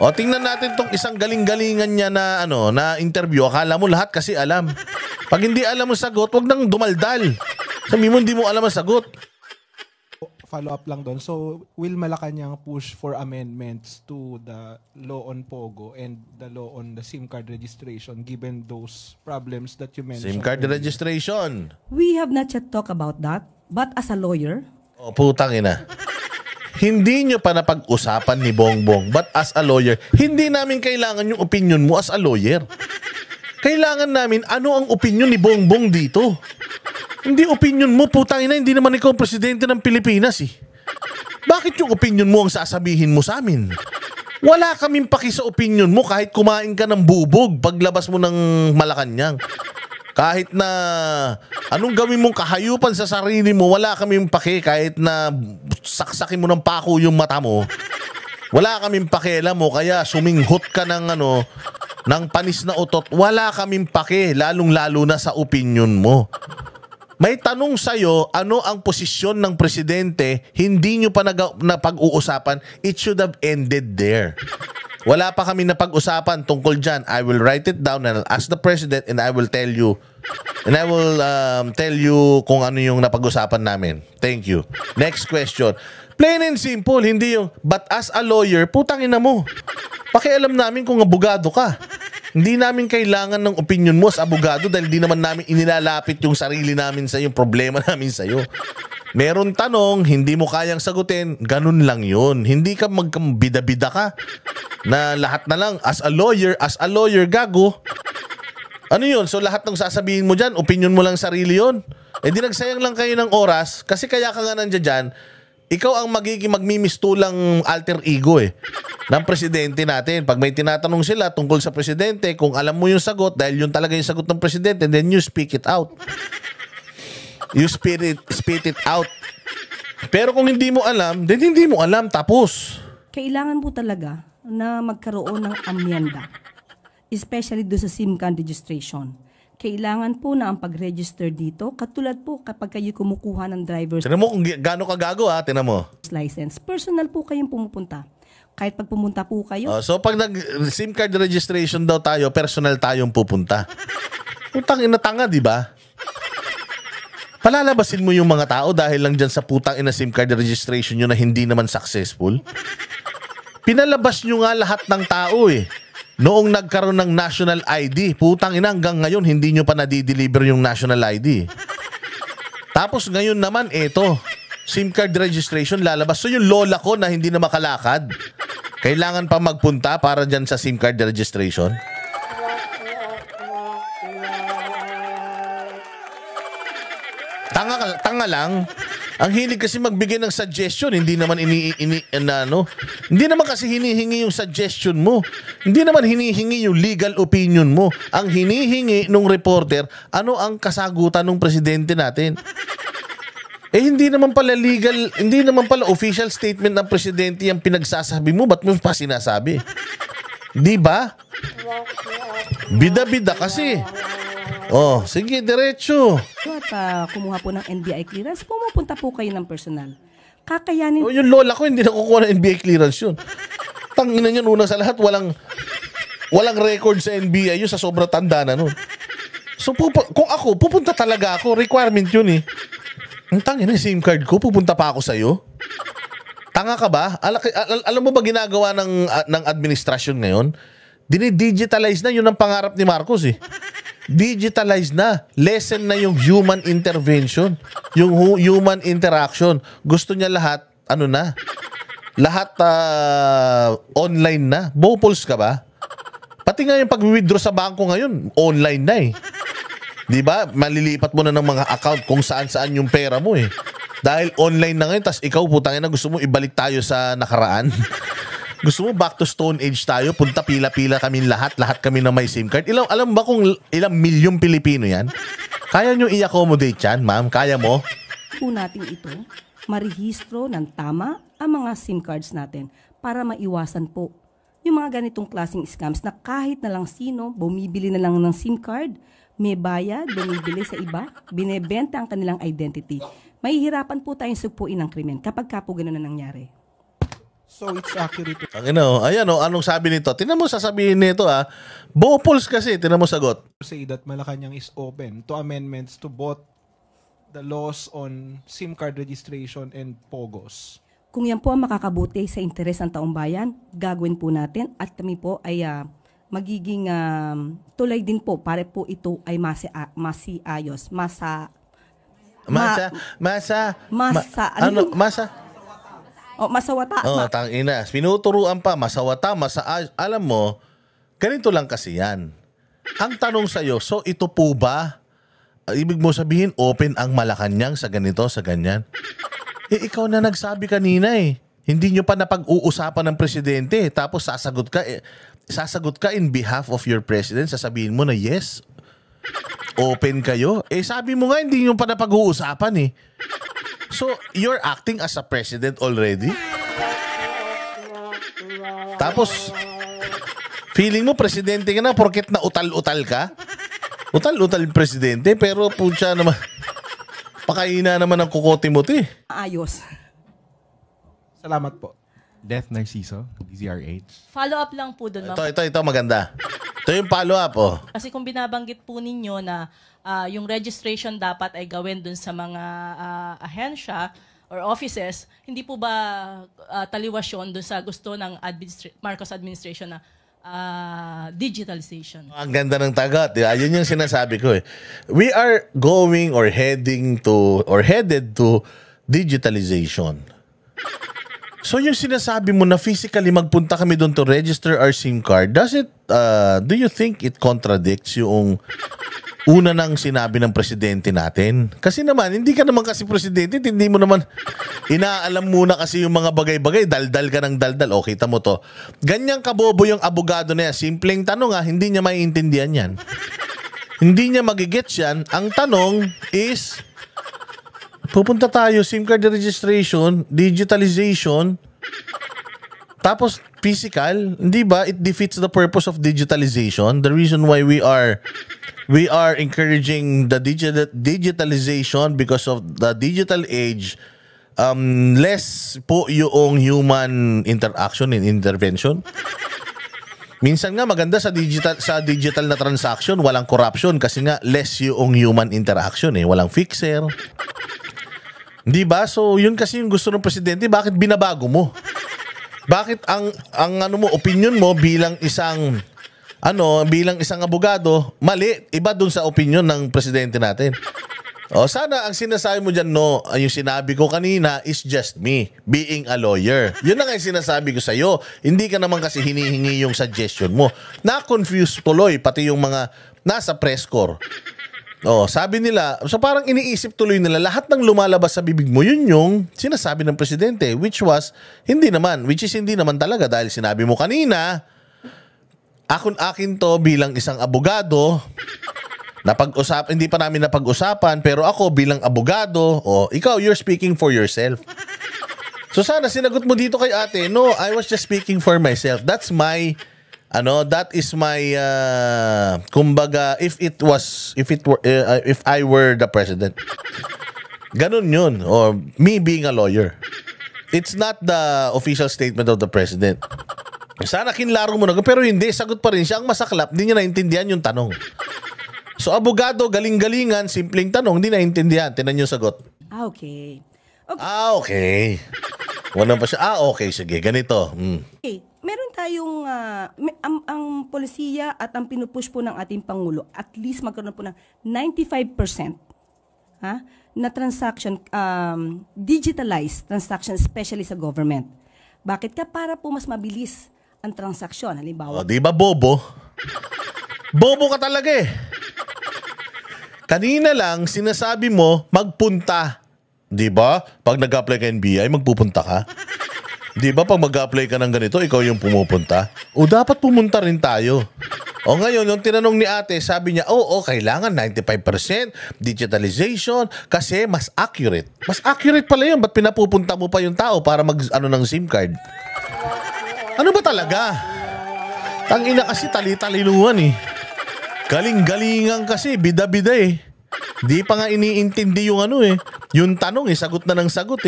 O tingnan natin tong isang galing-galingan niya na na interview. Akala mo lahat kasi alam. Pag hindi alam ang sagot, wag nang dumaldal. Sabi mo hindi mo alam ang sagot. Follow up lang doon. So, will Malacanang push for amendments to the law on POGO and the law on the SIM card registration given those problems that you mentioned? SIM card earlier? registration. We have not yet talked about that, but as a lawyer, O putang ina. Hindi nyo pa napag-usapan ni Bongbong, but as a lawyer, hindi namin kailangan yung opinion mo as a lawyer. Kailangan namin ano ang opinion ni Bongbong dito. Hindi opinion mo, putang ina, hindi naman ikaw ang presidente ng Pilipinas eh. Bakit yung opinion mo ang sasabihin mo sa amin? Wala kaming paki sa opinion mo kahit kumain ka ng bubog paglabas mo ng Malacanang. Kahit na anong gawin mong kahayupan sa sarili mo, wala kaming paki kahit na saksakin mo ng pako yung mata mo. Wala kaming pakialam mo kaya suminghot ka ng ng panis na utot. Wala kaming paki, lalong-lalo na sa opinion mo. May tanong sa'yo, ano ang posisyon ng presidente, hindi nyo pa napag-uusapan, it should have ended there. Wala pa kami napag-usapan tungkol dyan. I will write it down and I'll ask the president and I will tell you. And I will tell you kung ano yung napag-usapan namin. Thank you. Next question. Plain and simple, hindi yung, but as a lawyer, putang ina mo. Pakialam namin kung abogado ka. Hindi namin kailangan ng opinion mo as abogado dahil di naman namin inilalapit yung sarili namin sa yung problema namin sa iyo. Meron tanong, hindi mo kayang sagutin, ganun lang yun. Hindi ka magkambida-bida ka na lahat na lang as a lawyer, gago. Ano yun? So lahat ng sasabihin mo dyan, opinion mo lang sarili yun. Eh di nagsayang lang kayo ng oras kasi kaya ka nga nandiyan dyan, ikaw ang magmimistulang alter ego ng presidente natin. Pag may tinatanong sila tungkol sa presidente, kung alam mo yung sagot, dahil yun talaga yung sagot ng presidente, then you speak it out. You spit it out. Pero kung hindi mo alam, then hindi mo alam, tapos. kailangan po talaga na magkaroon ng amyenda, especially doon sa SIM card registration. Kailangan po na ang pag-register dito, katulad po kapag kayo kumukuha ng driver's Tinan mo kung gaano kagago tinan mo. license. Personal po kayong pumupunta. Kahit pag pumunta po kayo, So pag nag-SIM card registration daw tayo, personal tayong pupunta. Putang ina tanga, di ba? Palalabasin mo yung mga tao dahil lang dyan sa putang ina SIM card registration nyo na hindi naman successful. Pinalabas nyo nga lahat ng tao Noong nagkaroon ng national ID, putang ina hanggang ngayon hindi nyo pa nadideliver yung national ID. Tapos ngayon naman SIM card registration lalabas. So yung lola ko na hindi na makalakad, kailangan pa magpunta para dyan sa SIM card registration. Tanga lang. Ang hilig kasi magbigay ng suggestion, hindi naman hindi naman kasi hinihingi yung suggestion mo. Hindi naman hinihingi yung legal opinion mo. Ang hinihingi nung reporter, ano ang kasagutan ng presidente natin? Hindi naman pala hindi naman pala official statement ng presidente yung pinagsasabi mo, ba't mo pa sinasabi? Di ba? Bida-bida kasi. Sige, diretso. at kumuha po ng NBI clearance, pumupunta po kayo ng personal. Kakayanin Yung lola ko hindi nakukuha ng NBI clearance yun. Tangina niyan, unang sa lahat, walang record sa NBI yun, sa sobrang tanda na nun. So kung ako, pupunta talaga ako, requirement yun Ang tangina, SIM card ko, pupunta pa ako sa'yo? Tanga ka ba? Alam mo ba ginagawa ng administrasyon ngayon? Dinidigitalize na, yun ang pangarap ni Marcos Digitalize na. Lessen na yung human intervention. Yung human interaction. Gusto niya lahat, lahat online na. Bopols ka ba? Pati nga yung pag-withdraw sa bangko ngayon, online na Di ba? Malilipat mo na ng mga account kung saan-saan yung pera mo Dahil online na ngayon, tas ikaw putangin na gusto mo ibalik tayo sa nakaraan. Gusto mo back to Stone Age tayo, punta pila-pila kami lahat kami na may SIM card. Alam ba kung ilang milyong Pilipino yan? Kaya nyo i-accommodate yan, ma'am? Kaya mo? po natin ito, marehistro ng tama ang mga SIM cards natin para maiwasan po yung mga ganitong klaseng scams na kahit na lang sino, bumibili na lang ng SIM card, may bayad, bumibili sa iba, binebenta ang kanilang identity. Mahihirapan po tayong sugpuin ng krimen kapag po ganun na nangyari. So it's accurate to Ang ino, ayan o, anong sabi nito? Tingnan mo sasabihin nito Bopols kasi, tingnan mo sagot. say that Malacanang is open to amendments to both the laws on SIM card registration and POGOs. Kung yan po ang makakabuti sa interes ng taong bayan, gagawin po natin at kami po ay magiging tulay din po para po ito ay masiayos. Masawata. Tangina. Pinuturuan pa, masawata, alam mo, ganito lang kasi yan. Ang tanong sa'yo, so ito po ba, ibig mo sabihin, open ang Malacanang sa ganito, sa ganyan? Ikaw na nagsabi kanina Hindi nyo pa napag-uusapan ng presidente. Tapos sasagot ka in behalf of your president. Sasabihin mo na yes, open kayo. Sabi mo nga, hindi nyo pa napag-uusapan So, you're acting as a president already? Tapos, feeling mo presidente ka na porket na utal-utal ka? Utal-utal yung presidente, pero pucha naman, pakaina naman ng kukote mo Ayos. Salamat po. Death Narciso, DZRH. Follow up lang po doon, ma'am. Ito maganda. Ito yung follow-up, Kasi kung binabanggit po ninyo na yung registration dapat ay gawin doon sa mga ahensya or offices, hindi po ba taliwas yun doon sa gusto ng Marcos administration na digitalization? Ang ganda ng tagat. Yun yung sinasabi ko We are going or headed to digitalization. So yung sinasabi mo na physically magpunta kami doon to register our SIM card, do you think it contradicts yung una nang sinabi ng presidente natin? Kasi naman, hindi ka naman kasi presidente, hindi mo naman inaalam muna kasi yung mga bagay-bagay, daldal ka ng daldal. O, kita mo to. Ganyang kabobo yung abogado na yan. Simpleng tanong hindi niya maiintindihan yan. Hindi niya magigets yan. Ang tanong is, pupunta tayo, SIM card registration, digitalization, tapos physical, hindi ba? It defeats the purpose of digitalization. The reason why we are encouraging the digitalization because of the digital age, less po yung human interaction and intervention. Minsan nga maganda sa digital na transaction, walang corruption kasi nga less yung human interaction walang fixer. Di ba? So, yun kasi yung gusto ng presidente. Bakit binabago mo? Bakit ang opinion mo bilang isang abogado, mali, iba dun sa opinion ng presidente natin. Sana ang sinasabi mo dyan, yung sinabi ko kanina is just me being a lawyer. Yun na nga yung sinasabi ko sa'yo. Hindi ka naman kasi hinihingi yung suggestion mo. Na-confuse tuloy, pati yung mga nasa press corps. Sabi nila, so parang iniisip tuloy nila lahat ng lumalabas sa bibig mo, yun yung sinasabi ng presidente, which is hindi naman talaga dahil sinabi mo kanina, akin to bilang isang abogado, hindi pa namin napag-usapan, pero ako bilang abogado, ikaw, you're speaking for yourself. So sana sinagot mo dito kay ate, no, I was just speaking for myself. That is my kumbaga if I were the president. Ganun yun, or me being a lawyer. It's not the official statement of the president. Sana kinlaro mo na, pero hindi, sagot pa rin siya. Ang masaklap, hindi niya naintindihan yung tanong. So abogado, galing-galingan, simpleng tanong, hindi naintindihan. Tinan yung sagot. Okay. Okay. Wala pa siya. Okay, sige, ganito. Okay. Meron tayong, ang polisiya at ang pinupush po ng ating Pangulo, at least magkaroon po ng 95% na transaction, digitalized transaction, especially sa government. Bakit ka? Para po mas mabilis ang transaksyon. Halimbawa. Di ba bobo? Bobo ka talaga Kanina lang, sinasabi mo, magpunta. Di ba? Pag nag-apply ka NBI, magpupunta ka. Di ba pag mag-apply ka ng ganito, ikaw yung pumupunta? Dapat pumunta rin tayo. Ngayon, yung tinanong ni ate, sabi niya, kailangan 95% digitalization kasi mas accurate. Mas accurate pala yun. Ba't pinapupunta mo pa yung tao para ng SIM card? Ano ba talaga? Tangina kasi tali-talinuhan Galing-galingan kasi, bida-bida Di pa nga iniintindi yung yung tanong sagot na ng sagot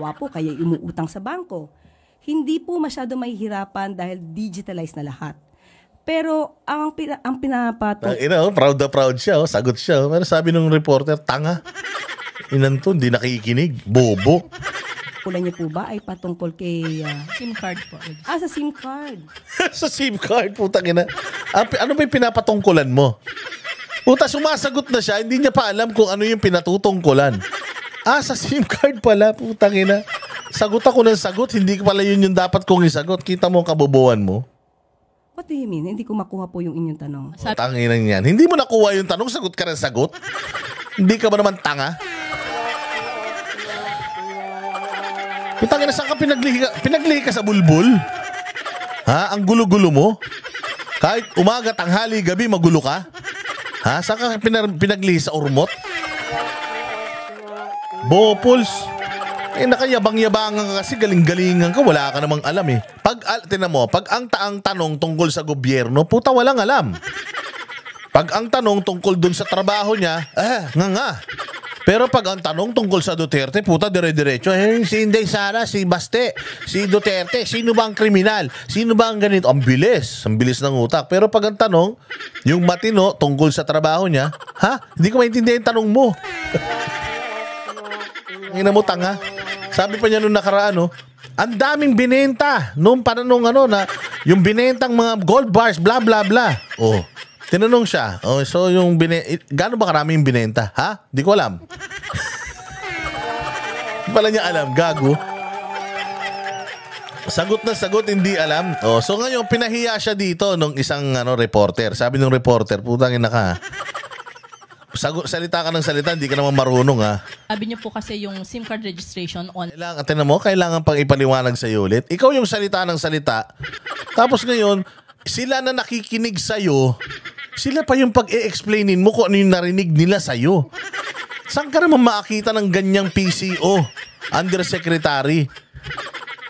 Wapo, kaya umuutang sa bangko. Hindi po masyado mahihirapan dahil digitalized na lahat. Pero ang pinapato, Proud na proud siya. Sagot siya. Pero sabi ng reporter, tanga. Inan to, hindi nakikinig. Bobo. kulan niyo po ba ay patungkol kay... SIM card po. sa SIM card. Sa SIM card, putang ina. Ano ba yung pinapatungkulan mo? Puta, sumasagot na siya. Hindi niya pa alam kung ano yung pinatutungkulan. Sa SIM card pala, putang ina. Sagot ako ng sagot. Hindi pala yun yung dapat kong isagot. Kita mo ang kabobohan mo. What do you mean? Hindi ko makuha po yung inyong tanong. Tanginan yan. Hindi mo nakuha yung tanong, sagot ka ng sagot. Hindi ka ba naman tanga? Putang ina, saan ka pinaglihi ka sa bulbul? Ha? Ang gulo-gulo mo? Kahit umaga, tanghali, gabi, magulo ka? Ha? Saan ka pinaglihi sa urmot? Bopols. Nakayabang-yabangan ka kasi, galing-galingan ka, wala ka namang alam eh. Tinan mo, pag ang tanong tungkol sa gobyerno, puta, walang alam. Pag ang tanong tungkol dun sa trabaho niya, nga. Pero pag ang tanong tungkol sa Duterte, puta, dire-diretso, si Inday Sara, si Baste, si Duterte, sino ba ang kriminal? Sino ba ang ganito? Ang bilis ng utak. Pero pag ang tanong, yung matino tungkol sa trabaho niya, hindi ko maintindihan yung tanong mo. Ina mo, tanga. Sabi pa niya nung nakaraan, ang daming binenta nung na yung binentang mga gold bars, bla bla bla. Tinanong siya, so yung gaano ba karami yung binenta? Di ko alam. Hindi pala niya alam, gago. Sagot na sagot, hindi alam. So ngayon, pinahiya siya dito nung isang reporter. Sabi nung reporter, putang ina ka. Salita ka ng salita, hindi ka naman marunong Sabi niyo po kasi yung SIM card registration on. Kailangan pang ipaliwanag sa iyo ulit. Ikaw yung salita ng salita. Tapos ngayon, sila na nakikinig sa iyo, sila pa yung pag-e-explainin mo kung ano yung narinig nila sa iyo. Saan ka naman makakita ng ganyang PCO, undersecretary?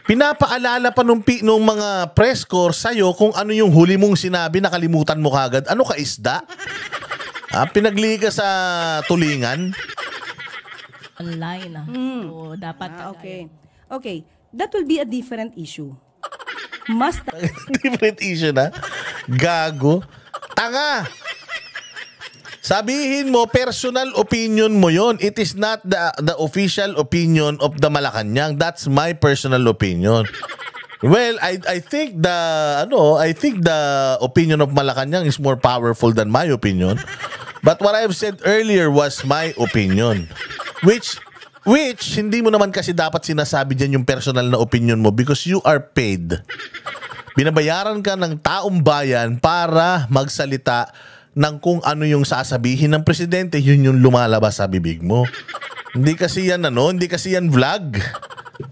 Pinapaalala pa nung mga press corps sa iyo kung ano yung huli mong sinabi, nakalimutan mo kagad. Ano ka, isda? Pinagli ka sa tulingan? Online. So, dapat. Okay. That will be a different issue. Different issue na? Gago. Tanga. Sabihin mo, personal opinion mo yon. It is not the official opinion of the Malacanang. That's my personal opinion. Well, I think the opinion of Malacanang is more powerful than my opinion. But what I've said earlier was my opinion. Which hindi mo naman kasi dapat sinasabi dyan yung personal na opinion mo because you are paid. Binabayaran ka ng taong bayan para magsalita ng kung ano yung sasabihin ng presidente, yun yung lumalabas sa bibig mo. Hindi kasi yan vlog.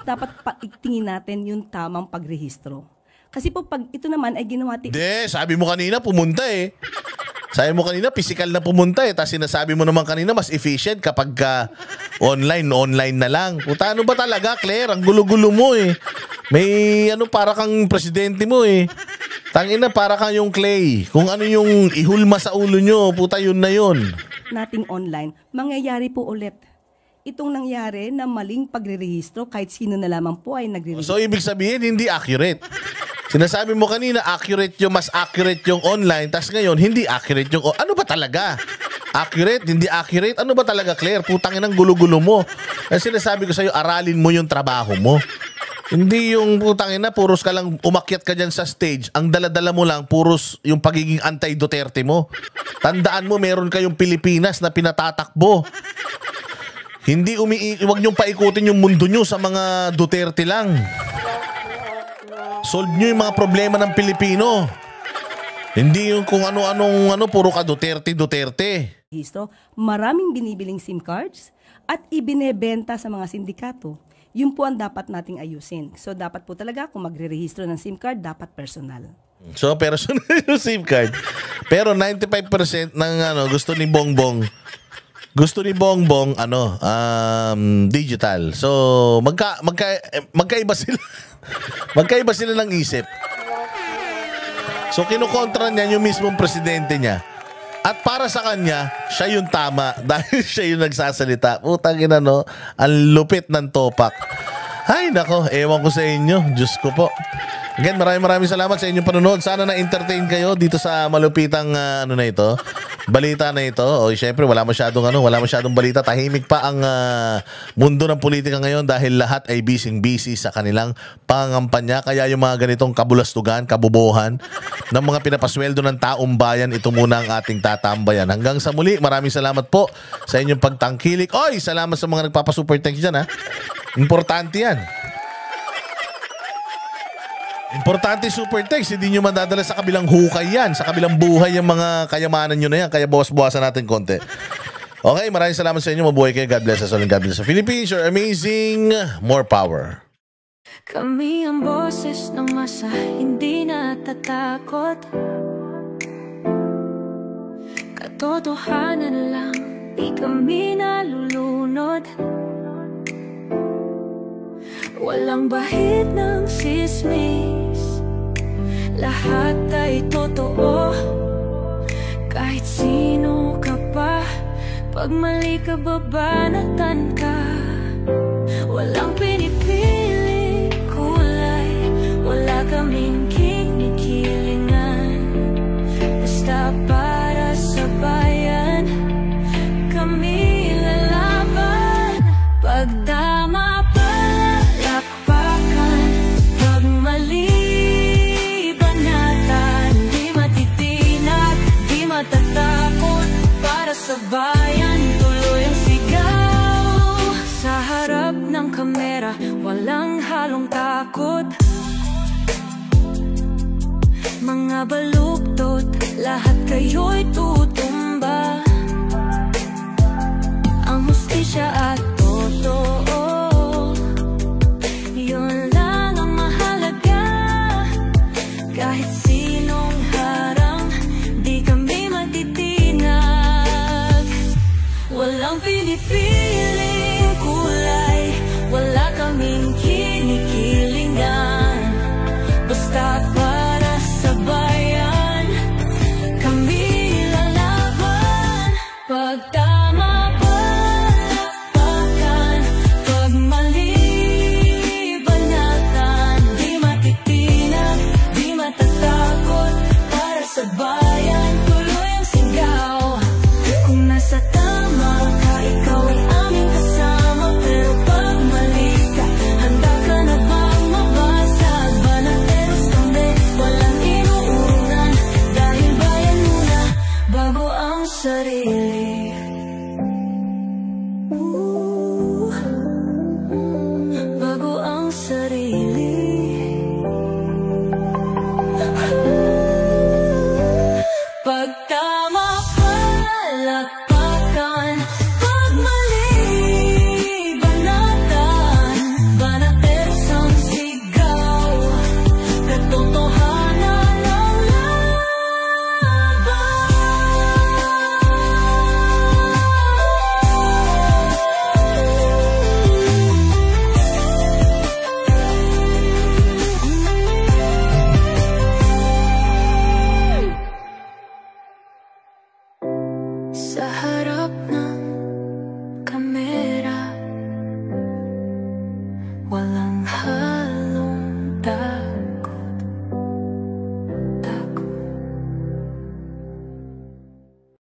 Dapat paigtingin natin yung tamang pagrehistro. Kasi po pag ito naman ay ginawa... Sabi mo kanina pumunta eh. Sabi mo kanina physical na pumunta eh. Tapos sinasabi mo naman kanina mas efficient kapag online na lang. Puta, ano ba talaga, Claire? Ang gulo-gulo mo eh. May para kang presidente mo eh. Tangina, para kang yung Clay. Kung ano yung ihulma sa ulo nyo, puta, yun na yun. Nating online, mangyayari po ulit. Itong nangyari na maling pagrerehistro kahit sino na lamang po ay nagrerehistro. So, ibig sabihin, hindi accurate. Sinasabi mo kanina, mas accurate yung online, tas ngayon, hindi accurate yung... Ano ba talaga? Accurate? Hindi accurate? Ano ba talaga, Claire? Putangin ang gulo-gulo mo. Kasi sinasabi ko sa'yo, aralin mo yung trabaho mo. Hindi yung putangin na, puros ka lang umakyat ka dyan sa stage. Ang dala-dala mo lang, puros yung pagiging anti-Duterte mo. Tandaan mo, meron kayong Pilipinas na pinatatakbo. Huwag niyong paikutin yung mundo niyo sa mga Duterte lang. Solve nyo yung mga problema ng Pilipino. Hindi yung kung ano-anong puro ka Duterte. Maraming binibiling SIM cards at ibinebenta sa mga sindikato. Yun po ang dapat nating ayusin. So dapat po talaga kung magre-rehistro ng SIM card, dapat personal. So personal yung SIM card. Pero 95% ng gusto ni Bongbong digital. So magkaiba sila. Magkaiba sila ng isip. So kinukontra niya yung mismong presidente niya. At para sa kanya, siya yung tama dahil siya yung nagsasalita. Putang ina, ang lupit ng topak. Ay, nako, ewan ko sa inyo. Diyos ko po. Again, maraming salamat sa inyong panonood. Sana na-entertain kayo dito sa malupitang balita na ito. O syempre, wala masyadong balita. Tahimik pa ang mundo ng politika ngayon dahil lahat ay busy sa kanilang pangangampanya. Kaya yung mga ganitong kabulastugan, kabubuhan ng mga pinapasweldo ng taong bayan, ito muna ang ating tatambayan. Hanggang sa muli, maraming salamat po sa inyong pagtangkilik. Oy, salamat sa mga nagpapasuper thanks dyan, ha. Importante yan. Importante super text, hindi nyo madadala sa kabilang hukay yan, sa kabilang buhay yung mga kayamanan nyo na yan, kaya bawas-bawasan natin konti. Okay, maraming salamat sa inyo, mabuhay kayo, God bless us all, and God bless the Philippines, you're amazing, more power. Kami ang boses ng masa, hindi natatakot. Katotohanan lang, di kami nalulunod. Walang bahid ng sismis, lahat ay totoo. Kahit sino ka pa, pag mali ka babanatan ka. Walang pinipili kulay, wala kaming kinikilingan. Basta para sa bayan, kami lalaban. Pagdama sa bayan, tuloy ang sigaw. Sa harap ng kamera, walang halong takot. Mga baluktot, lahat kayo'y tutumba. Ang hustisya at totoo, yun lang ang mahalaga. Kahit